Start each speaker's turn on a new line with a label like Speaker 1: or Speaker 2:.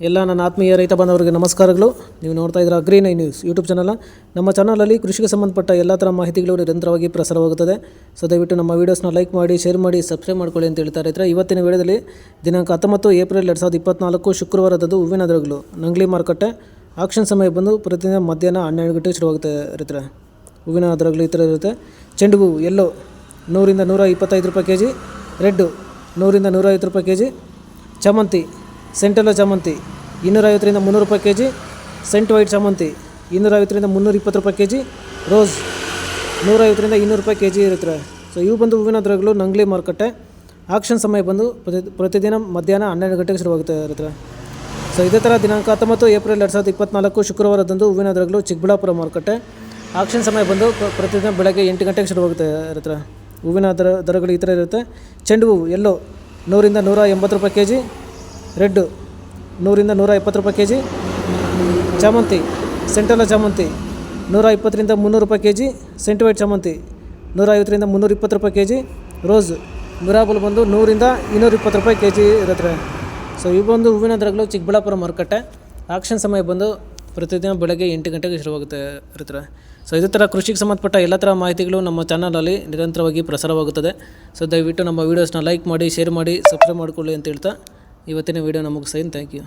Speaker 1: ಎಲ್ಲ ನನ್ನ ಆತ್ಮೀಯ ರೈತ ಬಾಂಧವರಿಗೆ ನಮಸ್ಕಾರಗಳು. ನೀವು ನೋಡ್ತಾ ಇದ್ದೀರಾ ಅಗ್ರಿ9 ನ್ಯೂಸ್ ಯೂಟ್ಯೂಬ್ ಚಾನಲ್. ನಮ್ಮ ಚಾನಲಲ್ಲಿ ಕೃಷಿಗೆ ಸಂಬಂಧಪಟ್ಟ ಎಲ್ಲ ಥರ ಮಾಹಿತಿಗಳು ನಿರಂತರವಾಗಿ ಪ್ರಸಾರವಾಗುತ್ತದೆ. ಸೊ ದಯವಿಟ್ಟು ನಮ್ಮ ವೀಡಿಯೋಸ್ನ ಲೈಕ್ ಮಾಡಿ, ಶೇರ್ ಮಾಡಿ, ಸಬ್ಸ್ಕ್ರೈಬ್ ಮಾಡ್ಕೊಳ್ಳಿ ಅಂತ ಹೇಳ್ತಾ ಇದ್ದಾರೆ. ಇವತ್ತಿನ ವಿಡಿಯೋದಲ್ಲಿ ದಿನಾಂಕ 19 ಏಪ್ರಿಲ್ 2024 ಶುಕ್ರವಾರದಂದು ಹೂವಿನ ದರಗಳು ನಂಗ್ಲಿ ಮಾರುಕಟ್ಟೆ ಆಕ್ಷನ್ ಸಮಯ ಬಂದು ಪ್ರತಿದಿನ ಮಧ್ಯಾಹ್ನ 12 ಗಂಟೆಗೆ ಶುರುವಾಗುತ್ತೆ ರೈತರೆ. ಹೂವಿನ ದರಗಳು ಈ ಥರ ಇರುತ್ತೆ. ಚೆಂಡು ಹೂವು ಎಲ್ಲೋ 100ರಿಂದ 125 ರೂಪಾಯಿ ಕೆ ಜಿ, ರೆಡ್ಡು 100ರಿಂದ 150 ರೂಪಾಯಿ ಕೆ ಜಿ, ಚಾಮಂತಿ ಸೆಂಟೆಲ್ಲ ಚಾಮಂತಿ 250ರಿಂದ 300 ರೂಪಾಯಿ ಕೆ ಜಿ, ಸೆಂಟ್ ವೈಟ್ ಚಾಮಂತಿ 250ರಿಂದ 320 ರೂಪಾಯಿ ಕೆ ಜಿ, ರೋಸ್ 150ರಿಂದ 200 ರೂಪಾಯಿ ಕೆ ಜಿ ಇರುತ್ತೆ. ಸೊ ಇವು ಬಂದು ಹೂವಿನ ದರಗಳು ನಂಗ್ಲಿ ಮಾರುಕಟ್ಟೆ ಆಕ್ಷನ್ ಸಮಯ ಬಂದು ಪ್ರತಿದಿನ ಮಧ್ಯಾಹ್ನ 12 ಗಂಟೆಗೆ ಶುರುವಾಗುತ್ತೆ ಇರುತ್ತೆ. ಸೊ ಇದೇ ಥರ ದಿನಾಂಕ 19 ಏಪ್ರಿಲ್ 2024 ಶುಕ್ರವಾರದಂದು ಹೂವಿನ ದರಗಳು ಚಿಕ್ಕಬಳ್ಳಾಪುರ ಮಾರುಕಟ್ಟೆ ಆಕ್ಷನ್ ಸಮಯ ಬಂದು ಪ್ರತಿದಿನ ಬೆಳಗ್ಗೆ 8 ಗಂಟೆಗೆ ಶುರುವಾಗುತ್ತೆ ಇರುತ್ತೆ. ಹೂವಿನ ದರಗಳು ಈ ಥರ ಇರುತ್ತೆ. ಚೆಂಡು ಹೂವು ಎಲ್ಲೋ 100ರಿಂದ 180 ರೂಪಾಯಿ ಕೆ ಜಿ, ರೆಡ್ಡು 100ರಿಂದ 120 ರೂಪಾಯಿ ಕೆ ಜಿ, ಚಾಮಂತಿ ಸೆಂಟೆಲ್ಲ ಚಾಮಂತಿ 120ರಿಂದ 300 ರೂಪಾಯಿ ಕೆ ಜಿ, ಸೆಂಟ್ ವೈಟ್ ಚಾಮಂತಿ 150ರಿಂದ 320 ರೂಪಾಯಿ ಕೆ ಜಿ, ರೋಸ್ ಮಿರಾಬಲ್ ಬಂದು 100ರಿಂದ 220 ರೂಪಾಯಿ ಕೆ ಜಿ ಇರುತ್ತೆ. ಸೊ ಇವು ಬಂದು ಹೂವಿನ ದರಗಳು ಚಿಕ್ಕಬಳ್ಳಾಪುರ ಮಾರುಕಟ್ಟೆ ಆಕ್ಷನ್ ಸಮಯ ಬಂದು ಪ್ರತಿದಿನ ಬೆಳಗ್ಗೆ 8 ಗಂಟೆಗೆ ಶುರುವಾಗುತ್ತೆ ಇರುತ್ತೆ. ಸೊ ಇದೇ ಥರ ಕೃಷಿಗೆ ಸಂಬಂಧಪಟ್ಟ ಎಲ್ಲ ಥರ ಮಾಹಿತಿಗಳು ನಮ್ಮ ಚಾನಲಲ್ಲಿ ನಿರಂತರವಾಗಿ ಪ್ರಸಾರವಾಗುತ್ತದೆ. ಸೊ ದಯವಿಟ್ಟು ನಮ್ಮ ವೀಡಿಯೋಸ್ನ ಲೈಕ್ ಮಾಡಿ, ಶೇರ್ ಮಾಡಿ, ಸಬ್ಸ್ಕ್ರೈಬ್ ಮಾಡಿಕೊಳ್ಳಿ ಅಂತ ಹೇಳ್ತಾ ಇವತ್ತಿನ ವೀಡಿಯೋನ ಮುಗಿಸ್ತೀನಿ. Thank you.